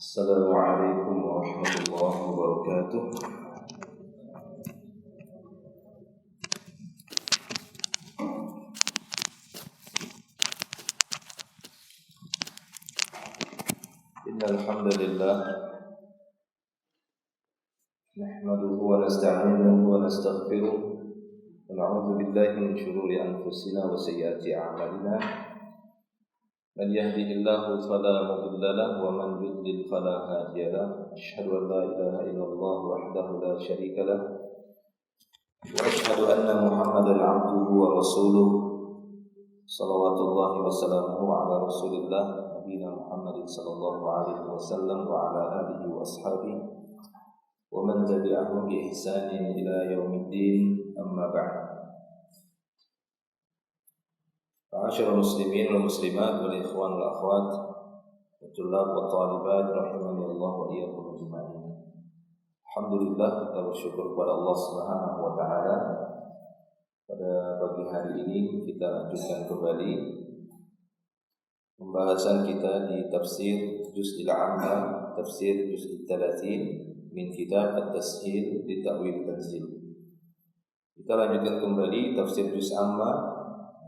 Assalamualaikum warahmatullahi wabarakatuh. Innal hamdalillah nahmaduhu wa nasta'inuhu wa nastaghfiruh wa na'udzu billahi min shururi anfusina wa sayyiati a'malina. Man yahdihillahu fala mudilla lahu wa man yudlil fala hadiya lahu. Asyhadu an la ilaha illallah wahdahu la syarika lahu wa asyhadu anna Muhammadan 'abduhu wa rasuluh. Shalawatullahi wa salamuhu ala Rasulillah nabiyina Muhammadin sallallahu alaihi wasallam wa ala alihi wa ashabihi wa man tabi'ahum bi ihsanin ila yaumiddin. Amma ba'd. Ma'asyiral muslimin wal muslimat wal ikhwan wal akhwat wa tullab wa talibat rahimani Allah wa iyyakum ajma'in. Alhamdulillah, kita bersyukur kepada Allah Subhanahu wa taala. Pada pagi hari ini kita lanjutkan kembali pembahasan kita di tafsir juz'il 'amma, tafsir juz'il 30 min kitab At-Tasheel li Ta'wil Tanzil. Kita lanjutkan kembali tafsir juz' amma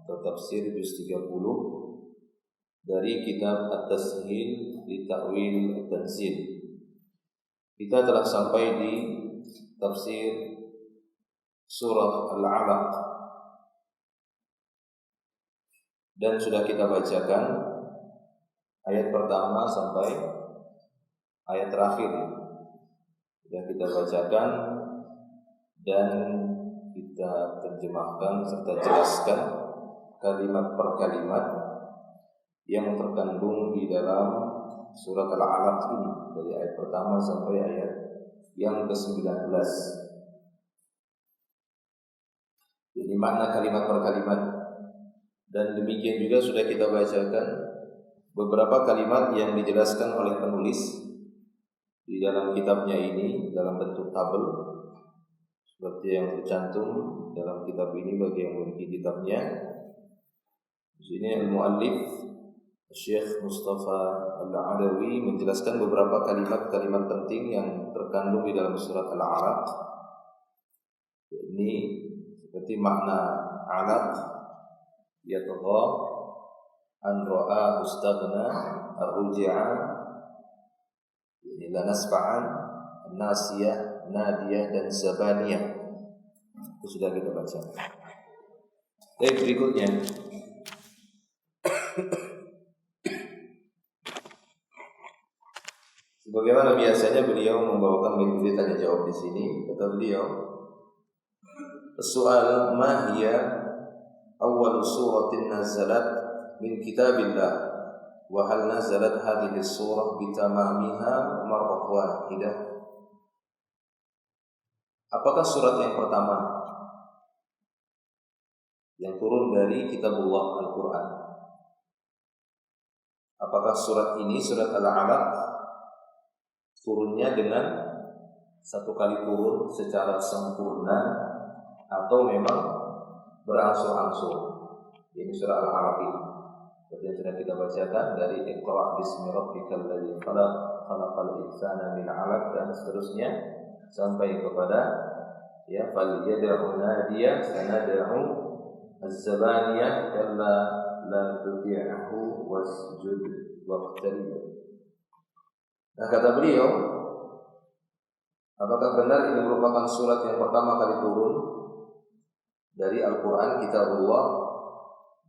atau tafsir juz 30 dari kitab At-Tasheel li Ta'wil Tanzil. Kita telah sampai di tafsir surah Al-'Alaq dan sudah kita bacakan ayat pertama sampai ayat terakhir. Sudah kita bacakan dan kita terjemahkan serta jelaskan kalimat per kalimat yang terkandung di dalam surat Al-'Alaq ini, dari ayat pertama sampai ayat yang ke-19. Jadi makna kalimat per kalimat. Dan demikian juga sudah kita bacakan beberapa kalimat yang dijelaskan oleh penulis di dalam kitabnya ini dalam bentuk tabel seperti yang tercantum dalam kitab ini bagi yang memiliki kitabnya. Di sini al-muallif Syekh Mustafa Al-Adawi menjelaskan beberapa kalimat-kalimat penting yang terkandung di dalam surat Al-'Alaq. Ini seperti makna alaq, yatgha, an ra'a mustaghna, ar-ruji'a, yani la nasfa'an, nasiyah, nadiyah dan zabaniyah. Itu sudah kita baca. Baik, berikutnya sebagaimana biasanya beliau membawakan metode tanya jawab di sini. Kata beliau, soal ma hiya awal suratin nazalat min kitabillah wa hal nazalat hadhihi surah bitamamiha marrah wahidah. Apakah surat yang pertama yang turun dari kitabullah Al-Quran? Apakah surat ini, surat Al-'Alaq, turunnya dengan satu kali turun secara sempurna atau memang berangsur-angsur? Ini surah Al-'Alaq ini seperti yang sudah kita bacakan dari Iqra' bismi rabbikal ladzi khalaq, khalaqal insana min 'alaq dan seterusnya sampai kepada ya fal yad'u nadiyah sanad'u az-zabaniyah kalla la tuti'hu wasjud waqtarib. Nah, kata beliau, apakah benar ini merupakan surat yang pertama kali turun dari Al-Quran, kitabullah,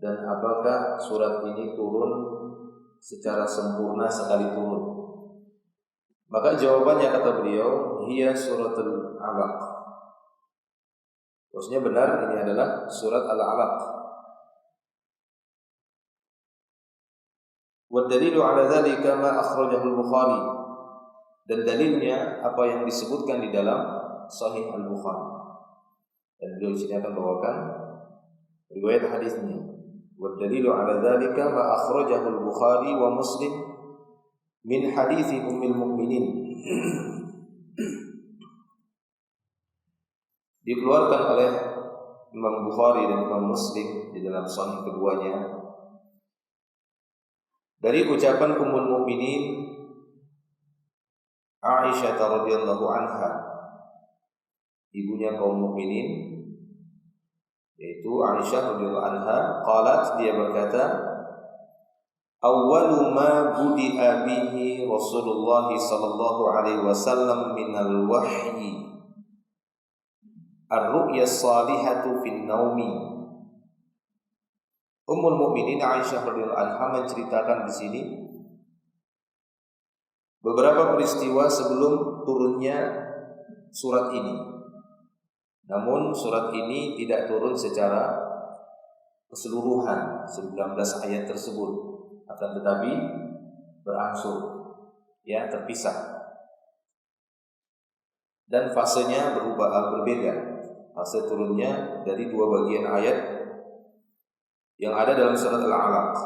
dan apakah surat ini turun secara sempurna sekali turun? Maka jawabannya, kata beliau, hiya suratul 'Alaq. Maksudnya benar, ini adalah surat Al-'Alaq. Wa dalilu 'ala dzalika ma akhrajahu al-Bukhari. Dan dalilnya apa yang disebutkan di dalam Sahih Al-Bukhari. Dan beliau di sini akan bawakan riwayat hadisnya. Wa dalilu 'ala dzalika ma akhrajahu al-Bukhari wa Muslim min hadits Ummul Mukminin. Dikeluarkan oleh Imam Bukhari dan Imam Muslim di dalam sahih keduanya dari ucapan Ummul Mukminin Aisyah radhiyallahu anha, ibunya kaum mukminin, yaitu Aisyah radhiyallahu anha, qalat, dia berkata, awwalu ma budi'a bihi Rasulullah sallallahu alaihi wasallam minal wahyi ar-ru'ya as-salihatu fin naumi. Ummul Mukminin Aisyah radhiyallahu anha menceritakan di sini beberapa peristiwa sebelum turunnya surat ini. Namun surat ini tidak turun secara keseluruhan 19 ayat tersebut, akan tetapi berangsur, ya, terpisah. Dan fasenya berbeda. Fase turunnya dari dua bagian ayat yang ada dalam surat Al-Alaq.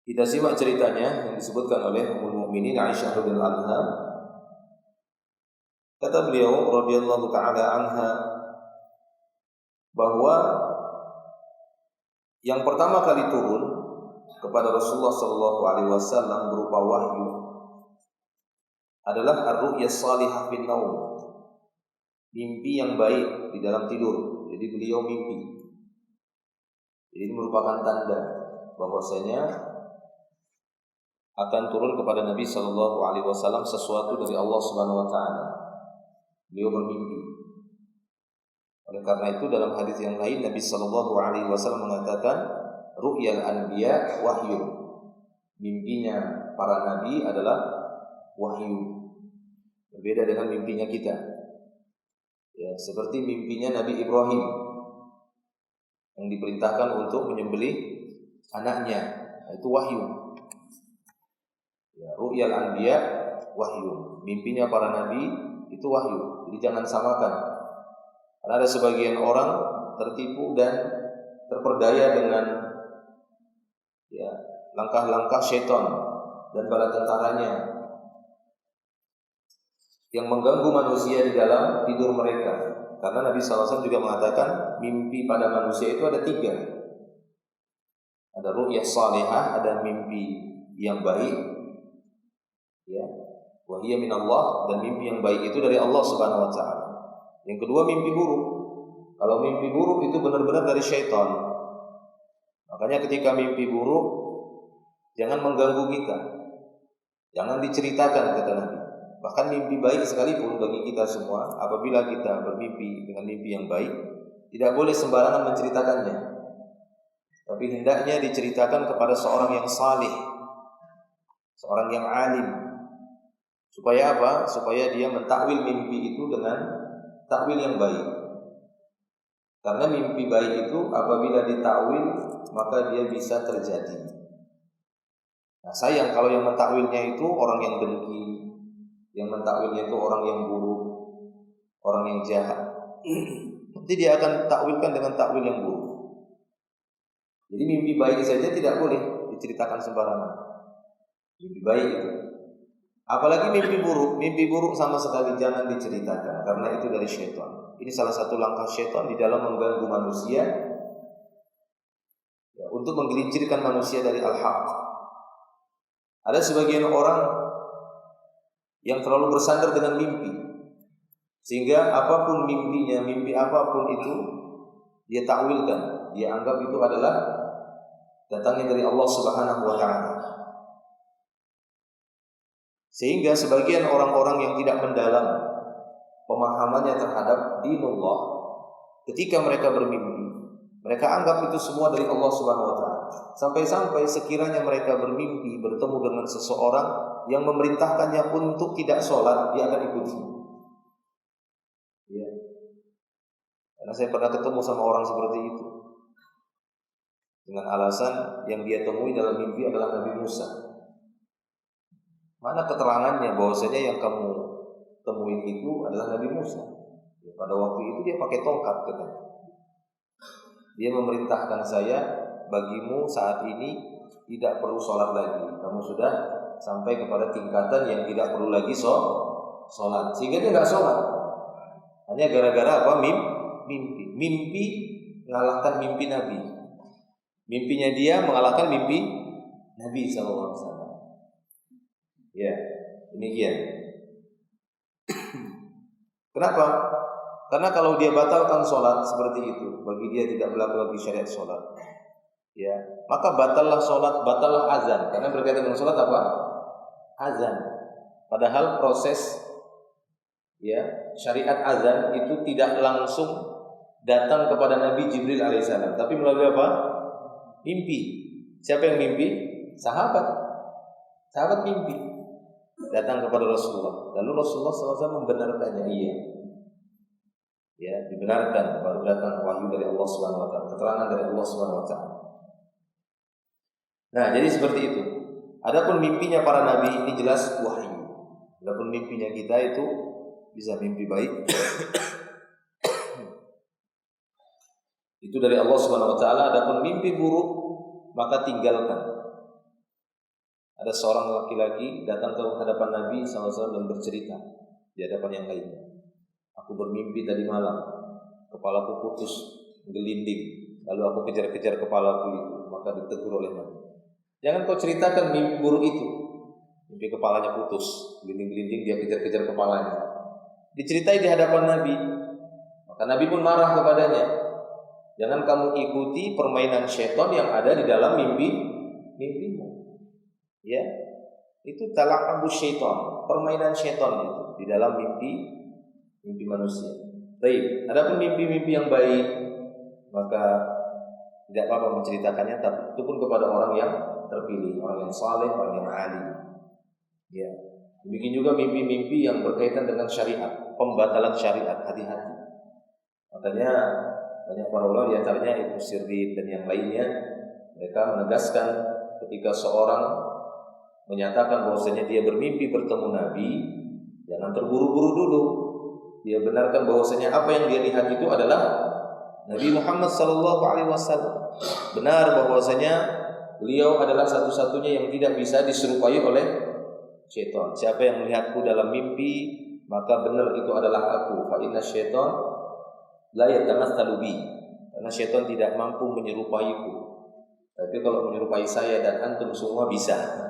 Kita simak ceritanya yang disebutkan oleh Ummul Mukminin Aisyah radhiyallahu anha. Kata beliau radhiyallahu taala anha bahwa yang pertama kali turun kepada Rasulullah sallallahu alaihi wasallam berupa wahyu adalah ar-ru'ya salihah fin naum, mimpi yang baik di dalam tidur. Jadi beliau mimpi. Jadi ini merupakan tanda bahwasanya akan turun kepada Nabi sallallahu alaihi wasallam sesuatu dari Allah Subhanahu wa taala. Beliau bermimpi. Oleh karena itu dalam hadis yang lain Nabi sallallahu alaihi wasallam mengatakan ru'yal anbiya wahyu. Mimpinya para nabi adalah wahyu. Berbeda dengan mimpinya kita. Ya, seperti mimpinya Nabi Ibrahim yang diperintahkan untuk menyembelih anaknya, itu wahyu. Ya, ru'yal anbiya wahyu. Mimpinya para nabi itu wahyu. Jadi jangan samakan. Karena ada sebagian orang tertipu dan terperdaya dengan ya langkah-langkah syaitan dan bala tentaranya yang mengganggu manusia di dalam tidur mereka. Karena Nabi SAW juga mengatakan mimpi pada manusia itu ada 3. Ada ru'yah salihah, ada mimpi yang baik, ya, wahiyya minallah, dan mimpi yang baik itu dari Allah Subhanahu wa taala. Yang kedua mimpi buruk. Kalau mimpi buruk itu benar-benar dari syaitan. Makanya ketika mimpi buruk jangan mengganggu kita. Jangan diceritakan, kata Nabi. Bahkan mimpi baik sekalipun bagi kita semua, apabila kita bermimpi dengan mimpi yang baik, tidak boleh sembarangan menceritakannya. Tapi hendaknya diceritakan kepada seorang yang salih, seorang yang alim. Supaya apa? Supaya dia mentakwil mimpi itu dengan takwil yang baik. Karena mimpi baik itu apabila ditakwil maka dia bisa terjadi. Nah, sayang kalau yang mentakwilnya itu orang yang dengki, yang mentakwilnya itu orang yang buruk, orang yang jahat. Nanti dia akan takwilkan dengan takwil yang buruk. Jadi mimpi baik saja tidak boleh diceritakan sembarangan. Mimpi baik itu. Apalagi mimpi buruk sama sekali jangan diceritakan karena itu dari syaitan. Ini salah satu langkah syaitan di dalam mengganggu manusia, ya, untuk menggelincirkan manusia dari al-haq. Ada sebagian orang yang terlalu bersandar dengan mimpi, sehingga apapun mimpinya, mimpi apapun itu dia takwilkan, dia anggap itu adalah datangnya dari Allah Subhanahu wa taala. Sehingga sebagian orang-orang yang tidak mendalam pemahamannya terhadap dinullah, ketika mereka bermimpi, mereka anggap itu semua dari Allah Subhanahu wa taala. Sampai-sampai sekiranya mereka bermimpi bertemu dengan seseorang yang memerintahkannya untuk tidak sholat, dia akan ikuti. Ya. Karena saya pernah ketemu sama orang seperti itu. Dengan alasan yang dia temui dalam mimpi adalah Nabi Musa. Mana keterangannya bahwasanya yang kamu temuin itu adalah Nabi Musa? Ya, pada waktu itu dia pakai tongkat, katanya. Dia memerintahkan saya, bagimu saat ini tidak perlu sholat lagi. Kamu sudah sampai kepada tingkatan yang tidak perlu lagi sholat. Sehingga dia nggak sholat. Hanya gara-gara apa? Mimpi mengalahkan mimpi Nabi. Mimpinya dia mengalahkan mimpi Nabi SAW. Ya, Demikian. Kenapa? Karena kalau dia batalkan sholat seperti itu, bagi dia tidak berlaku lagi syariat sholat, ya, maka batallah sholat, batallah azan. Karena berkaitan dengan sholat apa? Azan. Padahal proses, ya, syariat azan itu tidak langsung datang kepada Nabi Jibril alaihissalam, tapi melalui apa? Mimpi. Siapa yang mimpi? Sahabat mimpi datang kepada Rasulullah. Lalu Rasulullah SAW membenarkannya. Iya, ya, dibenarkan. Baru datang wahyu dari Allah Subhanahu Wa Taala, keterangan dari Allah Subhanahu Wa Taala. Nah, jadi seperti itu. Adapun mimpinya para nabi ini jelas wahyu. Adapun mimpinya kita itu bisa mimpi baik. Itu dari Allah Subhanahu Wa Taala. Adapun mimpi buruk maka tinggalkan. Ada seorang laki-laki datang ke hadapan Nabi SAW dan bercerita di hadapan yang lainnya. Aku bermimpi tadi malam, kepalaku putus, gelinding, lalu aku kejar-kejar kepalaku itu, maka ditegur oleh Nabi. Jangan kau ceritakan mimpi buruk itu. Mimpi kepalanya putus, gelinding-gelinding, dia kejar-kejar kepalanya. Diceritai di hadapan Nabi, maka Nabi pun marah kepadanya. Jangan kamu ikuti permainan syaitan yang ada di dalam mimpimu. Ya, itu talaqabu syaitan, permainan syaitan itu di dalam mimpi manusia. Baik, adapun mimpi-mimpi yang baik maka tidak apa-apa menceritakannya, tapi itu pun kepada orang yang terpilih, orang yang saleh, orang yang alim. Ya, demikian juga mimpi-mimpi yang berkaitan dengan syariat, pembatalan syariat, hati-hati. Makanya banyak para ulama, di antaranya Ibnu Sirin dan yang lainnya, mereka menegaskan ketika seorang menyatakan bahwasanya dia bermimpi bertemu Nabi, jangan terburu-buru dulu. Dia benarkan bahwasanya apa yang dia lihat itu adalah Nabi Muhammad SAW. Benar bahwasanya beliau adalah satu-satunya yang tidak bisa diserupai oleh syaitan. Siapa yang melihatku dalam mimpi, maka benar itu adalah aku. Fa inna syaitan la yatamatsalu bi. Karena syaitan tidak mampu menyerupaiku. Tapi kalau menyerupai saya dan antum semua bisa.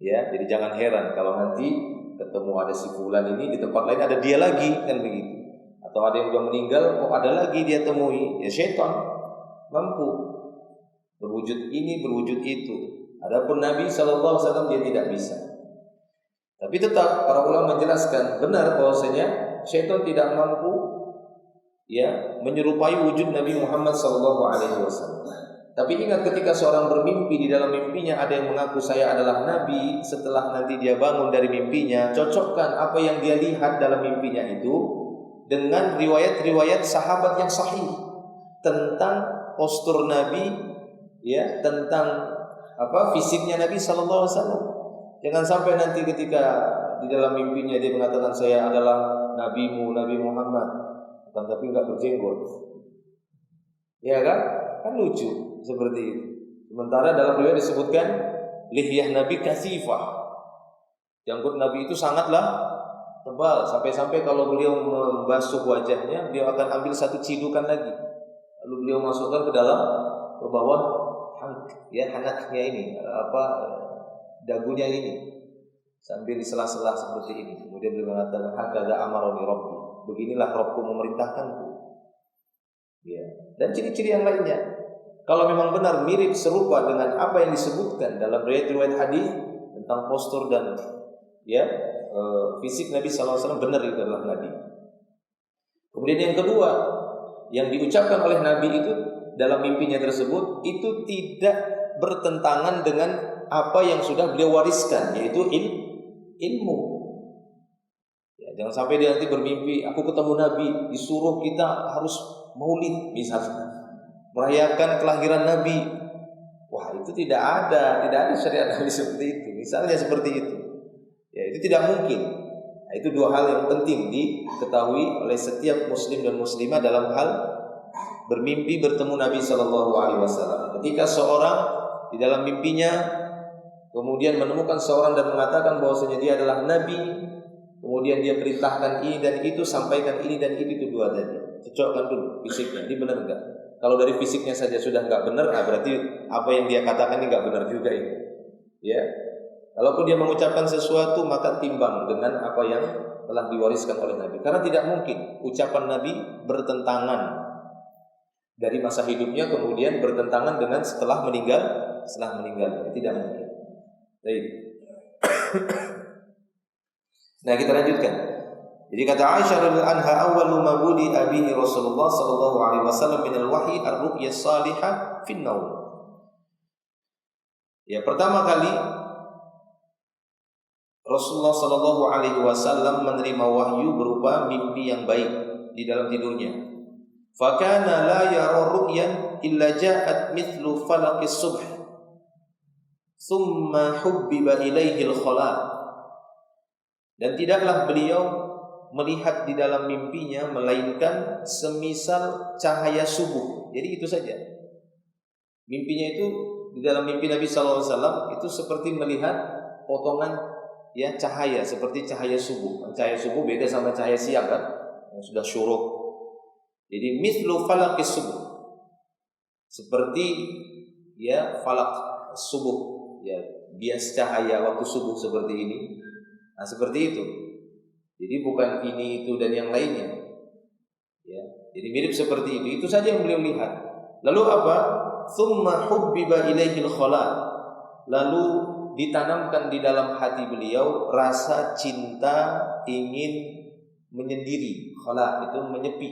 Ya, jadi jangan heran kalau nanti ketemu ada si fulan ini, di tempat lain ada dia lagi, kan begitu. Atau ada yang sudah meninggal, kok ada lagi dia temui. Ya, syaitan mampu berwujud ini, berwujud itu. Adapun Nabi SAW dia tidak bisa. Tapi tetap para ulama menjelaskan benar bahwasanya syaitan tidak mampu, ya, menyerupai wujud Nabi Muhammad SAW. Tapi ingat, ketika seorang bermimpi, di dalam mimpinya ada yang mengaku saya adalah Nabi, setelah nanti dia bangun dari mimpinya, cocokkan apa yang dia lihat dalam mimpinya itu dengan riwayat-riwayat sahabat yang sahih tentang postur Nabi, ya, tentang fisiknya Nabi sallallahu alaihi wasallam. Jangan sampai nanti ketika di dalam mimpinya dia mengatakan saya adalah nabimu, Nabi Muhammad, tapi enggak berjenggot. Ya kan? Kan lucu seperti itu. Sementara dalam riwayat disebutkan lihyah Nabi kasifah. Janggut Nabi itu sangatlah tebal, sampai-sampai kalau beliau membasuh wajahnya, beliau akan ambil satu cidukan lagi, lalu beliau masukkan ke bawah hanaknya ini, dagunya ini, sambil di sela-sela seperti ini. Kemudian beliau mengatakan hakadza amaroni rabbi, beginilah Rabbku memerintahkanku. Ya, dan ciri-ciri yang lainnya. Kalau memang benar mirip serupa dengan apa yang disebutkan dalam riwayat hadis tentang postur dan fisik Nabi SAW, benar itu adalah Nabi. Kemudian yang kedua, yang diucapkan oleh Nabi itu dalam mimpinya tersebut itu tidak bertentangan dengan apa yang sudah beliau wariskan, yaitu ilmu. Ya, jangan sampai dia nanti bermimpi aku ketemu Nabi, disuruh kita harus maulid misalnya, merayakan kelahiran Nabi. Wah, itu tidak ada syariat Nabi seperti itu. Misalnya seperti itu. Ya, itu tidak mungkin. Nah, itu dua hal yang penting diketahui oleh setiap muslim dan muslimah dalam hal bermimpi bertemu Nabi sallallahu alaihi wasallam. Ketika seorang di dalam mimpinya kemudian menemukan seorang dan mengatakan bahwasanya dia adalah nabi, kemudian dia perintahkan ini dan itu, sampaikan ini dan itu dua tadi. Cocokkan dulu fisiknya, ini benar enggak? Kalau dari fisiknya saja sudah enggak benar, berarti apa yang dia katakan ini enggak benar juga ini. Ya. Kalaupun dia mengucapkan sesuatu, maka timbang dengan apa yang telah diwariskan oleh Nabi. Karena tidak mungkin ucapan Nabi bertentangan dari masa hidupnya kemudian bertentangan dengan setelah meninggal. Tidak mungkin. Baik. Nah, kita lanjutkan. Jadi kata Aisyah radhiyallahu anha, awwalu ma budi abihi Rasulullah sallallahu alaihi wasallam min al-wahyi ar-ru'ya salihah fi an-naum. Ya, pertama kali Rasulullah sallallahu alaihi wasallam menerima wahyu berupa mimpi yang baik di dalam tidurnya. Fa kana la yara ru'yan illa ja'at mithlu falaqis subh. Thumma hubbiba ilaihi al-khala. Dan tidaklah beliau melihat di dalam mimpinya melainkan semisal cahaya subuh. Jadi itu saja. Mimpinya itu di dalam mimpi Nabi sallallahu alaihi wasallam itu seperti melihat potongan ya cahaya seperti cahaya subuh. Cahaya subuh beda sama cahaya siang kan, yang sudah syuruk. Jadi mislu falaqis subuh. Seperti ya falaq subuh, ya bias cahaya waktu subuh seperti ini. Nah, seperti itu. Jadi bukan ini itu dan yang lainnya. Ya, jadi mirip seperti itu. Itu saja yang beliau lihat. Lalu apa? Tsumma hubbiba ilaihil khala. Lalu ditanamkan di dalam hati beliau rasa cinta ingin menyendiri. Khala itu menyepi.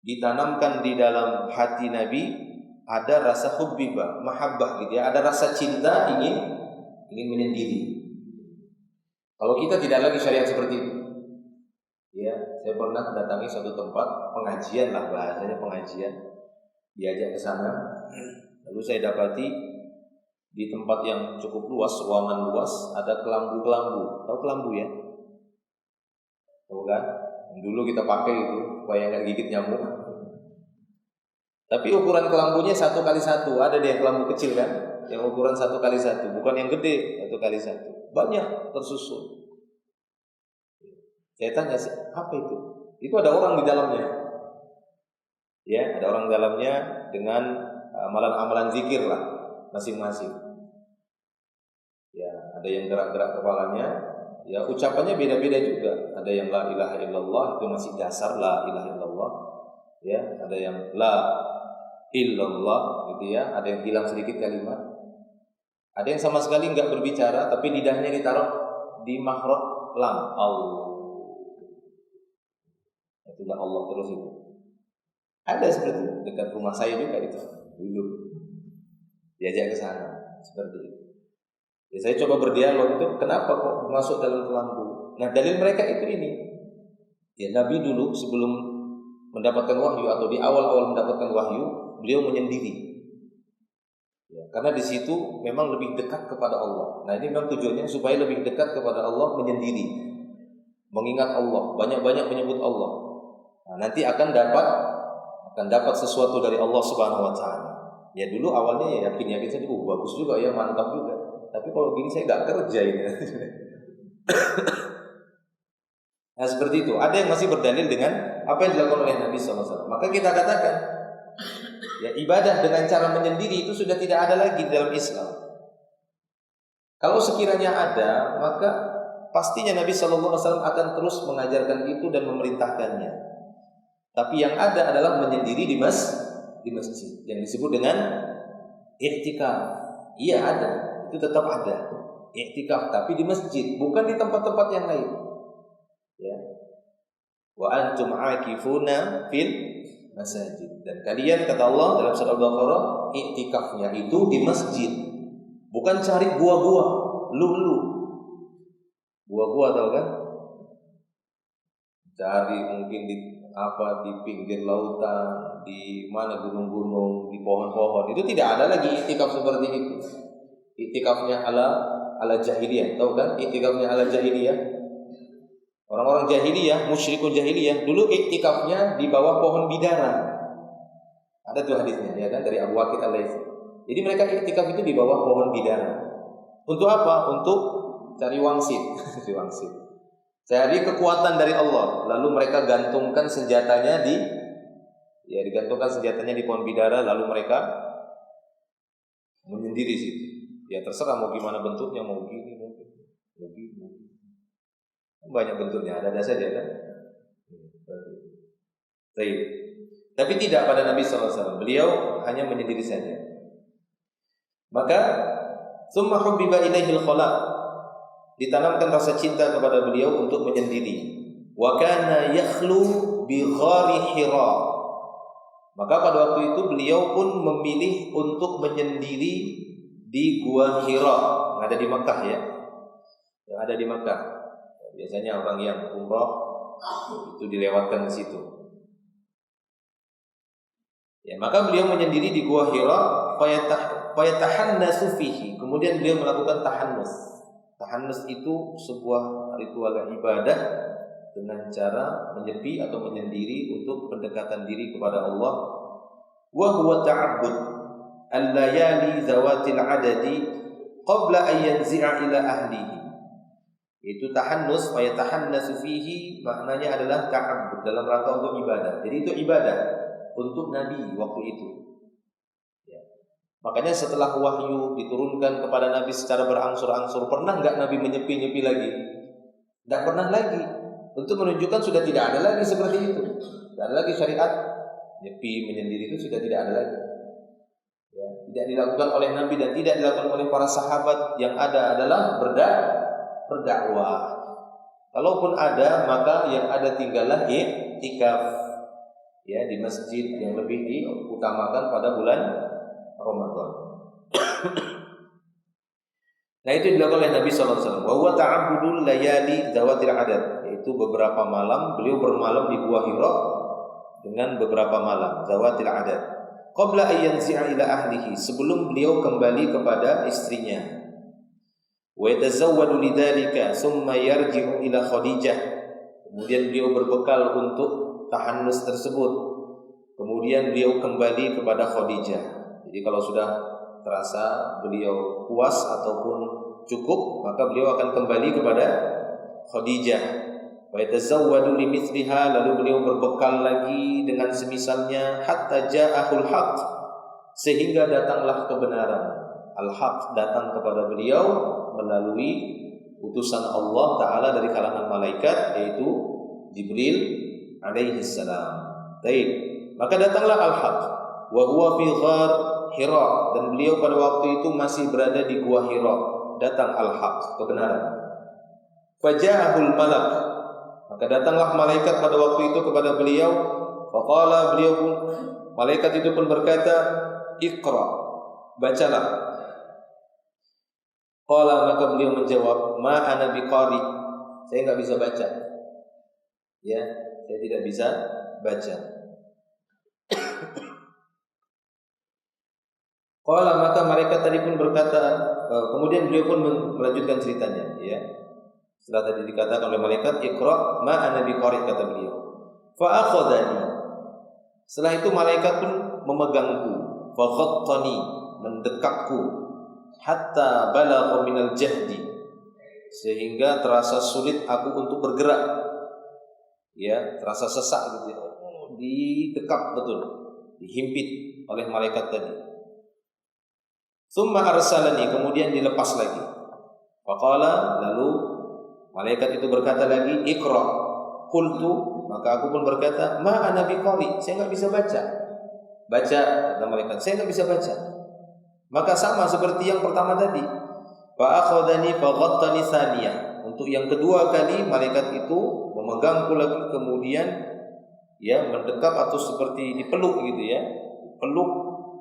Ditanamkan di dalam hati Nabi ada rasa hubbiba, mahabbah gitu ya. Ada rasa cinta ingin menyendiri. Kalau kita tidak lagi syariat seperti itu. Ya, saya pernah datangi suatu tempat pengajian lah bahasanya pengajian. Diajak ke sana. Lalu saya dapati di tempat yang cukup luas, ruangan luas, ada kelambu-kelambu. Tahu kelambu ya? Tahu kan? Yang dulu kita pakai itu supaya nggak gigit nyamuk. Tapi ukuran kelambunya 1 kali 1. Ada deh yang kelambu kecil kan? Yang ukuran 1 kali 1, bukan yang gede 1 kali 1. Banyak tersusun. Saya tanya, apa itu? Itu ada orang di dalamnya. Ya, ada orang di dalamnya dengan amalan-amalan zikir lah masing-masing. Ya, ada yang gerak-gerak kepalanya. Ya, ucapannya beda-beda juga. Ada yang la ilaha illallah, itu masih dasar la ilaha illallah. Ya, ada yang la illallah gitu ya. Ada yang hilang sedikit kalimat. Ada yang sama sekali enggak berbicara tapi lidahnya ditaruh di makhraj lam, Allah. Itulah Allah terus itu. Ada seperti itu dekat rumah saya juga itu dulu. Diajak ke sana seperti itu. Ya, saya coba berdialog itu kenapa kok masuk dalam kelambu. Nah, dalil mereka itu ini. Ya, Nabi dulu sebelum mendapatkan wahyu atau di awal-awal mendapatkan wahyu, beliau menyendiri. Ya, karena di situ memang lebih dekat kepada Allah. Nah, ini memang tujuannya supaya lebih dekat kepada Allah, menyendiri, mengingat Allah, banyak-banyak menyebut Allah. Nah, nanti akan dapat sesuatu dari Allah Subhanahu wa taala. Ya dulu awalnya ya yakin saja, bagus juga ya, mantap juga. Tapi kalau gini saya enggak kerja ini. Nah, seperti itu. Ada yang masih berdalil dengan apa yang dilakukan oleh Nabi SAW. Maka kita katakan ya, ibadah dengan cara menyendiri itu sudah tidak ada lagi dalam Islam. Kalau sekiranya ada, maka pastinya Nabi SAW akan terus mengajarkan itu dan memerintahkannya. Tapi yang ada adalah menyendiri di masjid yang disebut dengan i'tikaf. Iya ada, itu tetap ada i'tikaf, tapi di masjid, bukan di tempat-tempat yang lain. Ya. Wa antum aakifuna fil masajid. Dan kalian kata Allah dalam surah Al-Baqarah, i'tikafnya itu di masjid. Bukan cari gua-gua, lulu. Gua-gua tahu kan? Cari mungkin di pinggir lautan, di mana gunung-gunung, di pohon-pohon. Itu tidak ada lagi i'tikaf seperti itu. I'tikafnya ala jahiliyah, tahu kan? I'tikafnya ala jahiliyah. Orang-orang jahiliyah, musyrikun jahiliyah, dulu iktikafnya di bawah pohon bidara. Ada tuh hadisnya, ya kan, dari Abu Waqid Al-Laitsi. Jadi mereka iktikaf itu di bawah pohon bidara. Untuk apa? Untuk cari wangsit, cari kekuatan dari Allah. Lalu mereka gantungkan senjatanya digantungkan senjatanya di pohon bidara. Lalu mereka menyendiri situ. Ya terserah mau gimana bentuknya, mau gini mungkin, mau gini. Banyak bentuknya, ada saja kan. Baik. Tapi tidak pada Nabi SAW. Beliau hanya menyendiri saja. Maka summa hubbiba ilaihil khala, ditanamkan rasa cinta kepada beliau untuk menyendiri. Wa kana yakhlu bi ghari Hira. Maka pada waktu itu beliau pun memilih untuk menyendiri di Gua Hira yang ada di Makkah ya. Yang ada di Makkah. Biasanya orang yang umrah itu dilewatkan ke situ. Ya, maka beliau menyendiri di Gua Hira, fayatahannasu fihi. Kemudian beliau melakukan tahannus. Tahannus itu sebuah ritual ibadah dengan cara menyepi atau menyendiri untuk pendekatan diri kepada Allah. Wa huwa ta'abbud al-layali zawatil adadi qabla an yanzi'a ila ahlihi. Itu tahannus, fayatahannasu fihi, maknanya adalah ta'abbud, dalam rangka untuk ibadah. Jadi itu ibadah untuk Nabi waktu itu. Ya. Makanya setelah wahyu diturunkan kepada Nabi secara berangsur-angsur, pernah nggak Nabi menyepi-nyepi lagi? Tidak pernah lagi. Untuk menunjukkan sudah tidak ada lagi seperti itu. Tidak ada lagi syariat nyepi, menyendiri itu sudah tidak ada lagi. Ya. Tidak dilakukan oleh Nabi dan tidak dilakukan oleh para sahabat. Yang ada adalah berdakwah. Kalaupun ada, maka yang ada tinggallah i'tikaf. Ya, di masjid yang lebih diutamakan pada bulan Ramadan. Nah, itu dilakukan oleh Nabi sallallahu alaihi wasallam. Wa huwa ta'abbudul layali zawatil adad, yaitu beberapa malam beliau bermalam di Gua Hira dengan beberapa malam zawatil adad. Qabla an yanzi'a ila ahlihi, sebelum beliau kembali kepada istrinya. Wa yatazawwadu lidzalika thumma yarji'u ila Khadijah. Kemudian beliau berbekal untuk tahannus tersebut. Kemudian beliau kembali kepada Khadijah. Jadi kalau sudah terasa beliau puas ataupun cukup, maka beliau akan kembali kepada Khadijah. Wa yatazawwadu limithliha, lalu beliau berbekal lagi dengan semisalnya hatta ja'ahul haqq, sehingga datanglah kebenaran. Al-haq datang kepada beliau melalui utusan Allah Ta'ala dari kalangan malaikat, yaitu Jibril alaihi salam. Baik, maka datanglah al-haq wa huwa fi ghar Hira, dan beliau pada waktu itu masih berada di Gua Hira. Datang al-haq, kebenaran. Faja'ahul malak, maka datanglah malaikat pada waktu itu kepada beliau. Faqala, beliau pun, malaikat itu pun berkata, Iqra, bacalah. Qala, maka beliau menjawab, ma ana biqari, saya enggak bisa baca. Ya, saya tidak bisa baca. Qala, maka malaikat tadi pun berkata, kemudian beliau pun melanjutkan ceritanya, ya. Setelah tadi dikatakan oleh malaikat, Iqra ma ana biqari, kata beliau. Fa akhadani, setelah itu malaikat pun memegangku, fa ghattani, mendekapku, hatta balagha minal jahdi, sehingga terasa sulit aku untuk bergerak. Ya, terasa sesak gitu ya. Didekap betul, dihimpit oleh malaikat tadi. Tsumma arsalani, kemudian dilepas lagi. Faqala, lalu malaikat itu berkata lagi, Iqra. Qultu, maka aku pun berkata, ma ana biqari, saya enggak bisa baca. Baca, kata malaikat, saya enggak bisa baca. Maka sama seperti yang pertama tadi. Fa akhadani fa ghattani tsaniyah. Untuk yang kedua kali malaikat itu memegangku lagi, kemudian ya mendekap atau seperti dipeluk gitu ya. Peluk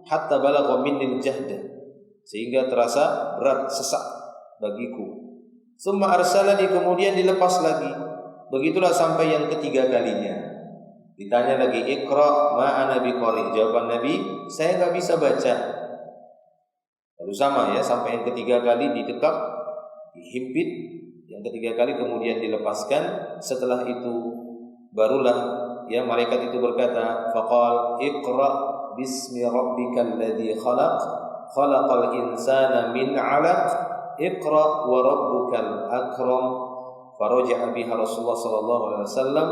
hatta balagha minnil jahda, sehingga terasa berat, sesak bagiku. Summa arsalani, kemudian dilepas lagi. Begitulah sampai yang ketiga kalinya. Ditanya lagi, Iqra ma ana biqari. Jawaban Nabi, saya enggak bisa baca. Lalu sama ya, sampai yang ketiga kali didekap, dihimpit, yang ketiga kali kemudian dilepaskan. Setelah itu barulah ya malaikat itu berkata, faqal Iqra bismi rabbikal ladzi khalaq, khalaqal insana min 'alaq, Iqra wa rabbukal akram. Faraja'a biha Rasulullah sallallahu alaihi wasallam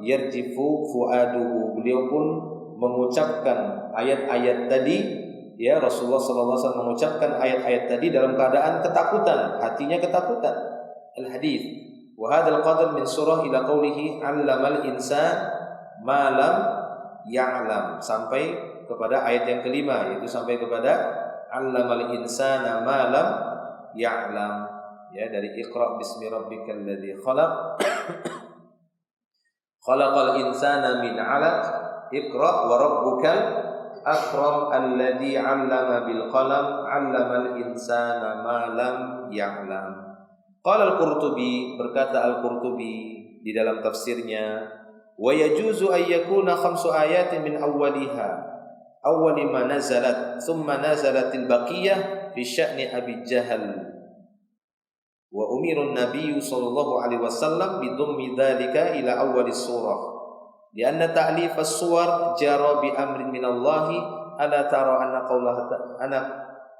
yarjifu fuaduhu. Beliau pun mengucapkan ayat-ayat tadi ya Rasulullah sallallahu alaihi wasallam mengucapkan ayat-ayat tadi dalam keadaan ketakutan, hatinya ketakutan. Al-hadits. Wa hadzal qadar min surah ila qawlihi 'allamal insan ma lam ya'lam, sampai kepada ayat yang kelima, yaitu sampai kepada 'allamal insana ma lam ya'lam, ya, dari Iqra bismi rabbikal ladzi khalaq khalaqal insana min 'alaq Iqra wa rabbukal akram alladzi 'allama bil qalam 'allamal insana ma lam ya'lam. Qala al-Qurtubi, berkata al-Qurtubi di dalam tafsirnya, wa yajuzu ay yakuna khamsu ayatin min awwali ma nazalat thumma nazalatil baqiyah fi sya'ni Abi Jahal wa umira an-nabiy sallallahu alaihi wasallam bi dhammi dzalika ila awwali surah lianna ta'lif as-suwar jara bi amrin min Allah ala tara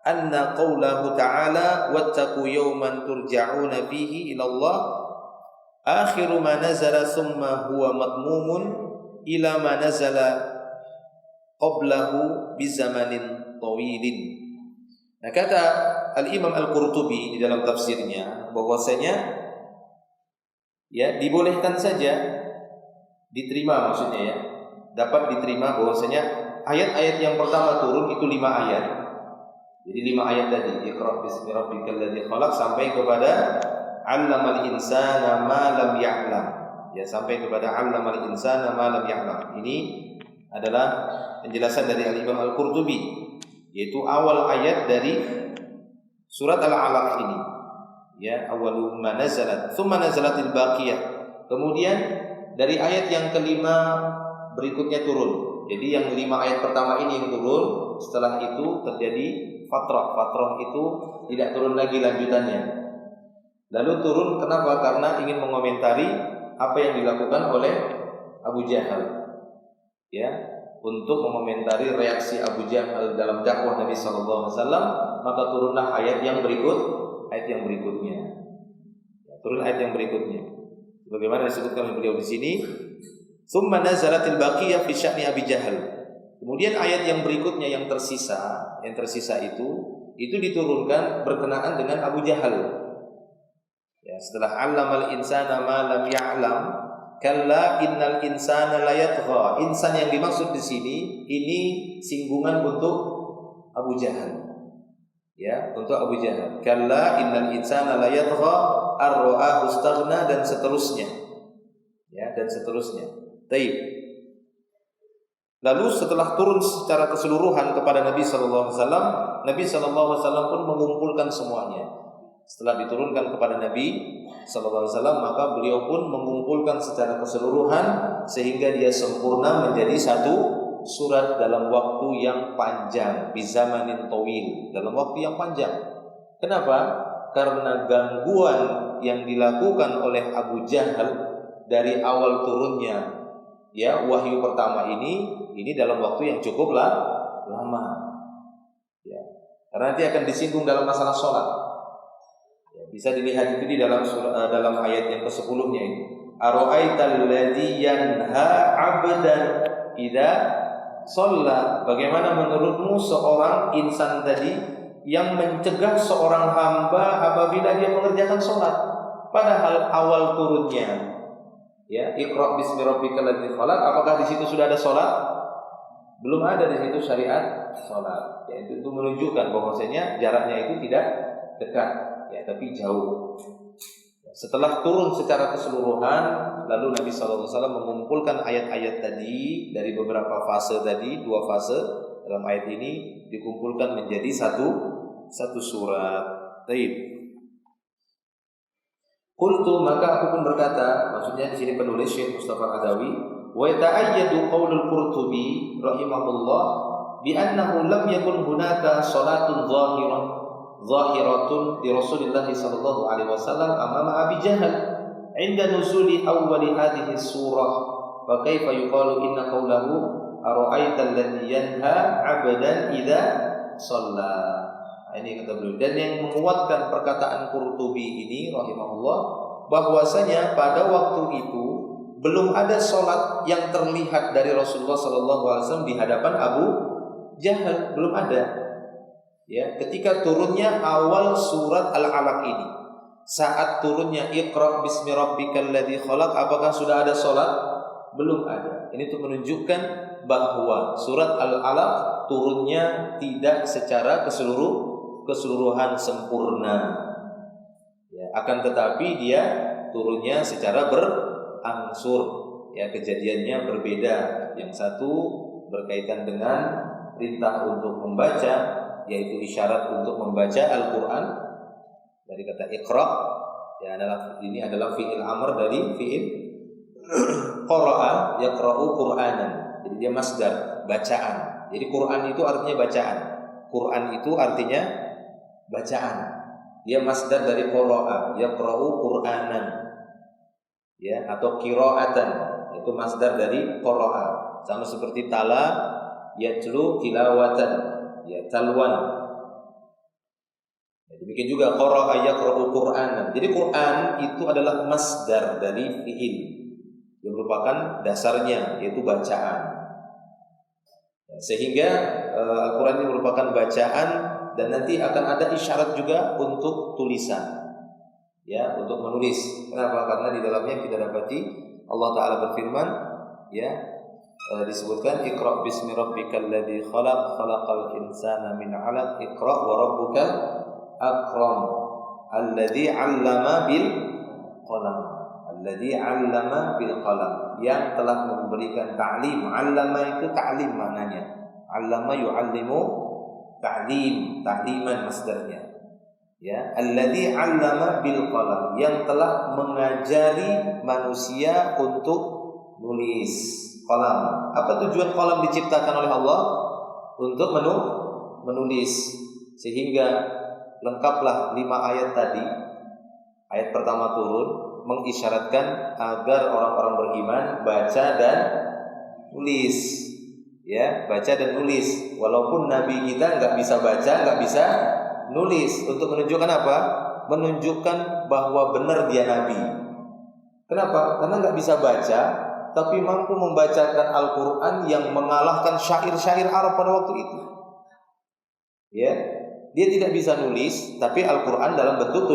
anna qawlahu ta'ala wattaqu yawman turja'una fihi ila Allah akhiru ma nazala thumma huwa madmumun ila ma nazala qablahu bi zamanin tawilin. Nah, kata Al-Imam Al-Qurtubi di dalam tafsirnya bahwasanya ya dibolehkan saja, diterima maksudnya ya, dapat diterima bahwasanya ayat-ayat yang pertama turun itu 5 ayat. Jadi 5 ayat tadi, Iqra bismi rabbikal ladzi khalaq sampai kepada 'allamal insana ma lam ya'lam. Ya, sampai kepada 'allamal insana ma lam ya'lam. Ini adalah penjelasan dari Al-Imam Al-Qurtubi, yaitu awal ayat dari surat Al-Alaq ini. Ya, awwalu ma nazalat, tsumma nazalatil baqiyah. Kemudian dari ayat yang kelima berikutnya turun. Jadi yang 5 ayat pertama ini yang turun, setelah itu terjadi fatrah. Fatrah itu tidak turun lagi lanjutannya. Lalu turun kenapa? Karena ingin mengomentari apa yang dilakukan oleh Abu Jahal. Ya, untuk mengomentari reaksi Abu Jahal dalam dakwah Nabi sallallahu alaihi wasallam, maka turunlah ayat yang berikutnya. Ya, turun ayat yang berikutnya. Sebagaimana disebutkan oleh beliau di sini, "Tsumma nazalatil baqiyah fi sya'ni Abi Jahal." Kemudian ayat yang berikutnya yang tersisa itu diturunkan berkenaan dengan Abu Jahal. Ya, setelah 'allamal insana ma lam ya'lam, kalla innal insana la yatgha. Insan yang dimaksud di sini ini singgungan untuk Abu Jahal. Ya, untuk Abu Jahal. Kalla innal insana la yatgha ar-ra'ahu istaghna dan seterusnya. Ya, dan seterusnya. Baik. Lalu setelah turun secara keseluruhan kepada Nabi sallallahu alaihi wasallam, Nabi sallallahu alaihi wasallam pun mengumpulkan semuanya. Setelah diturunkan kepada Nabi sallallahu alaihi wasallam, maka beliau pun mengumpulkan secara keseluruhan sehingga dia sempurna menjadi satu surat dalam waktu yang panjang, bizamanin tawil, dalam waktu yang panjang. Kenapa? Karena gangguan yang dilakukan oleh Abu Jahal dari awal turunnya ya wahyu pertama ini dalam waktu yang cukup lama. Ya. Karena nanti akan disinggung dalam masalah sholat. Ya, bisa dilihat itu di dalam ayat yang ke-10-nya ini. Ara'aital ladzi yanha 'abdan idza shalla. Bagaimana menurutmu seorang insan tadi yang mencegah seorang hamba apabila dia mengerjakan sholat? Padahal awal turunnya ya, Iqra bismi rabbikal ladzi khalaq, apakah di situ sudah ada sholat? Belum ada di situ syariat sholat. Ya, itu menunjukkan bahwasanya jaraknya itu tidak dekat, ya, tapi jauh. Setelah turun secara keseluruhan, lalu Nabi sallallahu alaihi wasallam mengumpulkan ayat-ayat tadi dari beberapa fase tadi, 2 fase dalam ayat ini dikumpulkan menjadi satu surat. Baik. Qultu, maka aku pun berkata, maksudnya di sini penulis Syekh Mustafa Adawi, wa ta'ayyadu qaulul Qurtubi rahimahullah bi annahu lam yakun hunaka salatun zahiratun li Rasulillah sallallahu alaihi wasallam amama Abi Jahal 'inda nuzuli awwali hadhihi surah, fa kaifa yuqalu inna qawlahu ara'aita alladhi yanha 'abdan idza shalla. Ini kata beliau. Dan yang menguatkan perkataan Qurtubi ini rahimahullah, bahwasanya pada waktu itu belum ada sholat yang terlihat dari Rasulullah sallallahu alaihi wasallam di hadapan jahal, belum ada. Ya, ketika turunnya awal surat Al-Alaq ini, saat turunnya Iqra bismi rabbikal ladzi khalaq, apakah sudah ada salat? Belum ada. Ini untuk menunjukkan bahwa surat Al-Alaq turunnya tidak secara keseluruhan sempurna. Ya, akan tetapi dia turunnya secara berangsur. Ya, kejadiannya berbeda. Yang satu berkaitan dengan perintah untuk membaca, yaitu isyarat untuk membaca Al-Quran dari kata Iqra. Ya, ini adalah fi'il amr dari fi'il qara'a yaqra'u Qur'anan. Jadi dia masdar, bacaan. Jadi Quran itu artinya bacaan. Quran itu artinya bacaan. Dia masdar dari qara'a yaqra'u Qur'anan. Ya, atau qira'atan, itu masdar dari qara'a. Sama seperti tala yatlu tilawatan, ya, talwan. Ya, demikian juga qara'a yaqra'u Qur'anan. Jadi Quran itu adalah masdar dari fi'il yang merupakan dasarnya, yaitu bacaan. Ya, sehingga Al-Quran ini merupakan bacaan, dan nanti akan ada isyarat juga untuk tulisan, ya, untuk menulis. Kenapa? Karena di dalamnya kita dapati Allah Ta'ala berfirman, ya, disebutkan Iqra bismi rabbikal ladzi khalaq khalaqal insana min 'alaq Iqra wa rabbukal akram alladzi 'allama bil qalam alladzi 'allama bil qalam, yang telah memberikan ta'lim. 'Allama itu ta'lim maknanya. 'Allama yu'allimu ta'lim, ta'liman masdarnya. Ya, alladzi 'allama bil qalam, yang telah mengajari manusia untuk nulis. Qalam. Apa tujuan qalam diciptakan oleh Allah? Untuk menulis. Sehingga lengkaplah 5 ayat tadi. Ayat pertama turun mengisyaratkan agar orang-orang beriman baca dan nulis. Ya, baca dan nulis. Walaupun nabi kita enggak bisa baca, enggak bisa nulis. Untuk menunjukkan apa? Menunjukkan bahwa benar dia nabi. Kenapa? Karena enggak bisa baca, tapi mampu membacakan Al-Quran yang mengalahkan syair-syair Arab pada waktu itu. Ya, dia tidak bisa nulis, tapi Al-Quran dalam bentuk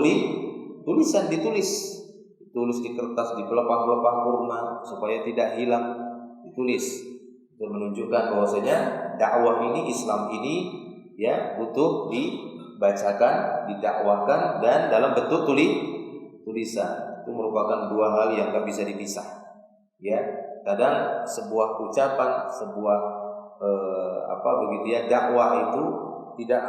tulisan, ditulis di kertas, di pelepah-pelepah kurma supaya tidak hilang, ditulis. Untuk menunjukkan bahwasanya dakwah ini, Islam ini, ya, butuh dibacakan, didakwahkan, dan dalam bentuk tulisan. Itu merupakan 2 hal yang tak bisa dipisah. Ya, kadang sebuah ucapan, sebuah dakwah itu tidak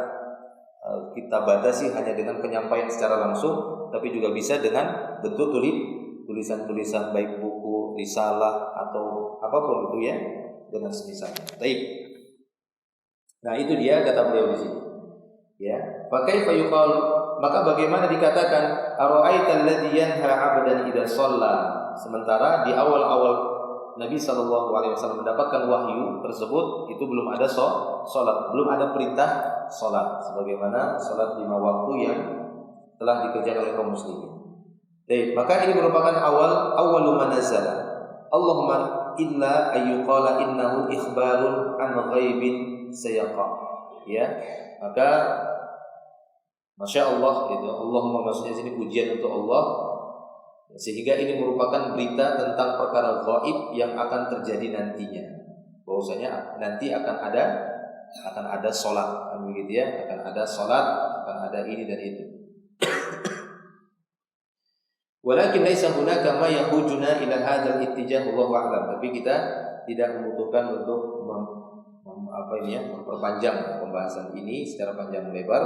kita batasi hanya dengan penyampaian secara langsung, tapi juga bisa dengan bentuk tulisan-tulisan, baik buku, risalah atau apapun itu, ya, dengan semisalnya. Baik. Nah, itu dia kata beliau di sini. Ya, pakai fayuqal, maka bagaimana dikatakan ara'aital ladzi yanha 'abdan idza shalla. Sementara di awal-awal Nabi SAW mendapatkan wahyu tersebut, itu belum ada sholat, belum ada perintah sholat, sebagaimana sholat 5 waktu yang telah dikerjakan oleh kaum muslimin. Baik, maka ini merupakan awwalu ma nazala. Allahumma illa ayyuqala innahu ikhbarun an ghaibin sayaqa. Ya, maka Masya Allah, itu Allahumma, maksudnya sini pujian untuk Allah, sehingga ini merupakan berita tentang perkara gaib yang akan terjadi nantinya. Bahwasanya nanti akan ada sholat, begitu, ya, akan ada sholat, akan ada ini dan itu. Walakin laisa hunaka ma yahujuna ila hadzal ittijah, wallahu a'lam. Tapi kita tidak membutuhkan untuk memperpanjang pembahasan ini secara panjang lebar.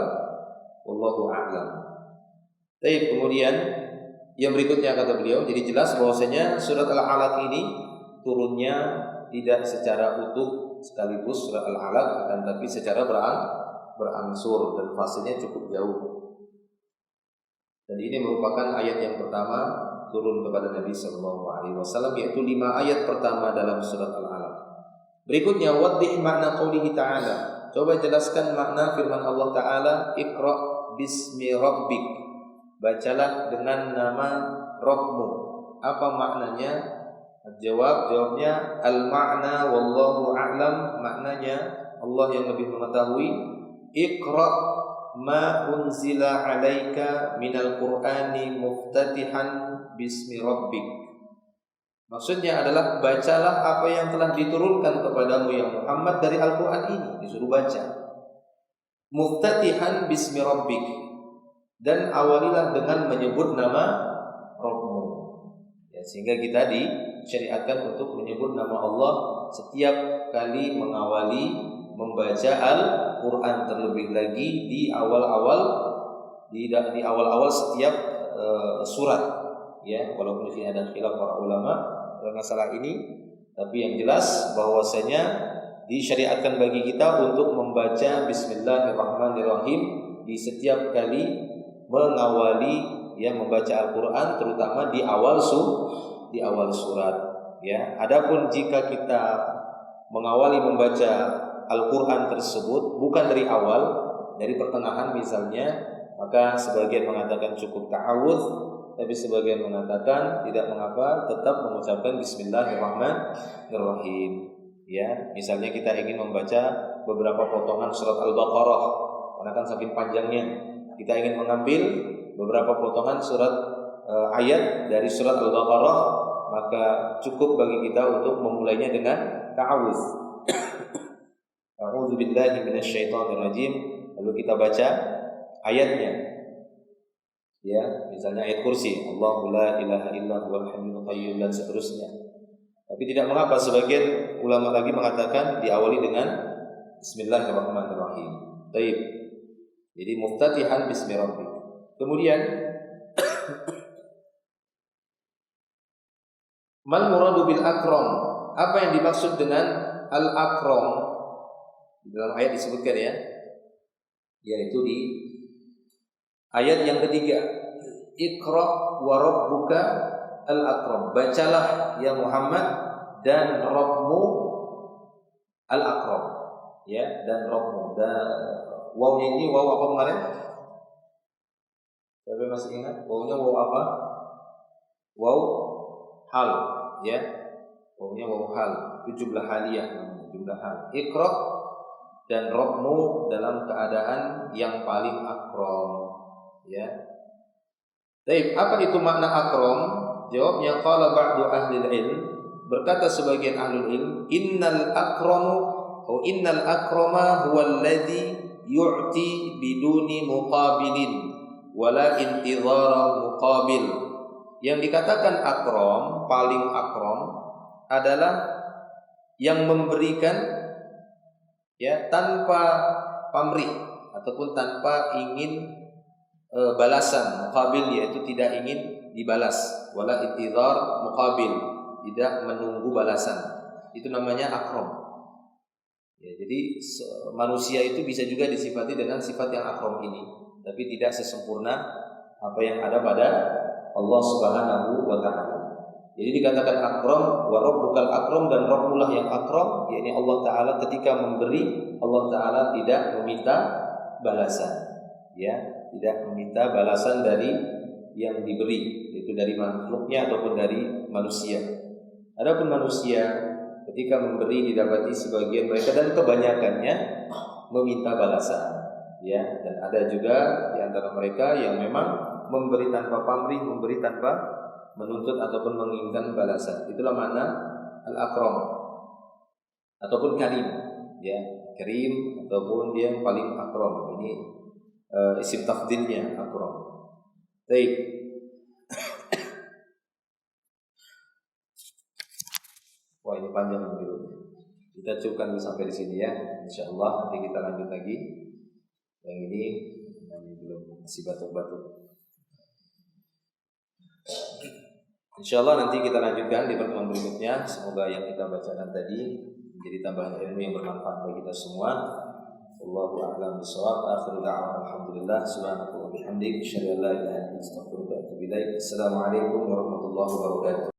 Wallahu a'lam. Baik, kemudian yang berikutnya kata beliau, jadi jelas bahwasanya surat Al-Alaq ini turunnya tidak secara utuh sekaligus surat Al-Alaq, akan tapi secara berangsur dan fasenya cukup jauh. Dan ini merupakan ayat yang pertama turun kepada Nabi SAW, yaitu 5 ayat pertama dalam surat Al-Alaq. Berikutnya, waddih makna qaulihi ta'ala. Coba jelaskan makna firman Allah Ta'ala, Iqra bismi rabbik. Bacalah dengan nama Rabbmu. Apa maknanya Jawabnya al-ma'na wallahu a'lam, maknanya Allah yang lebih mengetahui. Iqra ma unzila 'alaika minal qur'ani muftatihan bismi rabbik. Maksudnya adalah bacalah apa yang telah diturunkan kepadamu ya Muhammad dari Al-Qur'an ini, disuruh baca. Muftatihan bismi rabbik, dan awalilah dengan menyebut nama Rabbmu. Ya, sehingga kita disyariatkan untuk menyebut nama Allah setiap kali mengawali membaca Al-Qur'an, terlebih lagi di awal-awal setiap surat. Ya, walaupun di sini ada khilaf para ulama dalam masalah ini, tapi yang jelas bahwasanya disyariatkan bagi kita untuk membaca Bismillahirrahmanirrahim di setiap kali mengawali membaca Al-Qur'an, terutama di awal surat. Ya, adapun jika kita mengawali membaca Al-Qur'an tersebut bukan dari awal, dari pertengahan misalnya, maka sebagian mengatakan cukup ta'awudz, tapi sebagian mengatakan tidak mengapa, tetap mengucapkan Bismillahirrahmanirrahim. Ya, misalnya kita ingin membaca beberapa potongan surat Al-Baqarah, karena kan saking panjangnya, kita ingin mengambil beberapa potongan surat ayat dari surat Al-Baqarah, maka cukup bagi kita untuk memulainya dengan ta'awudz. A'udzu billahi minasyaitonir rajim, lalu kita baca ayatnya. Ya, misalnya ayat kursi, Allahu la ilaha illa huwal hayyul qayyum, dan seterusnya. Tapi tidak mengapa, sebagian ulama lagi mengatakan diawali dengan Bismillahirrahmanirrahim. Baik. Jadi muftatihan bismi rabbik. Kemudian mal muradu bil akram, apa yang dimaksud dengan al-akram? Di dalam ayat disebutkan ya, yaitu di ayat yang ketiga, Iqra wa rabbuka al-akram, bacalah ya Muhammad dan Rabbmu al-akram. Ya, dan Rabbmu. Dan wawnya ini waw apa kemarin? Siapa masih ingat? Wawnya waw apa? Waw hal, ya. Wawnya waw hal, itu jumlah haliyah, jumlah hal. Iqra dan Rabbmu dalam keadaan yang paling akram. Ya. Baik, apa itu makna akram? Jawabnya qala ba'du ahli ilm, berkata sebagian ahli ilm, innal akrama huwa alladhi yu'ti biduni muqabilin wala intidhara muqabil. Yang dikatakan akram, paling akram adalah yang memberikan ya tanpa pamrih ataupun tanpa ingin balasan, muqabil yaitu tidak ingin dibalas, wala intidhar muqabil, tidak menunggu balasan. Itu namanya akram. Ya, jadi manusia itu bisa juga disifati dengan sifat yang akram ini, tapi tidak sesempurna apa yang ada pada Allah Subhanahu wa taala. Jadi dikatakan akram, wa rabbukal akram, dan Rabbulah yang akram, yakni Allah taala ketika memberi, Allah taala tidak meminta balasan. Ya, tidak meminta balasan dari yang diberi, itu dari makhluknya ataupun dari manusia. Adapun manusia ketika memberi didapati sebagian mereka dan kebanyakannya meminta balasan. Ya, dan ada juga di antara mereka yang memang memberi tanpa pamrih, memberi tanpa menuntut ataupun menginginkan balasan. Itulah makna al-akram ataupun karim. Ya, karim ataupun dia yang paling akram. Ini isim tafdilnya akram. Baik. Wah, ini panjang menurutnya. Kita cukupkan sampai di sini ya. Insyaallah nanti kita lanjut lagi. Yang ini belum, masih batuk-batuk. Insyaallah nanti kita lanjutkan di pertemuan berikutnya. Semoga yang kita bacakan tadi menjadi tambahan ilmu yang bermanfaat bagi kita semua. Wallahu a'lam bishawab. Akhiru da'wana alhamdulillah. Subhanallahi wa bihamdihi, asyhadu an la ilaha illa anta, astaghfiruka wa atubu ilaik. Assalamualaikum warahmatullahi wabarakatuh.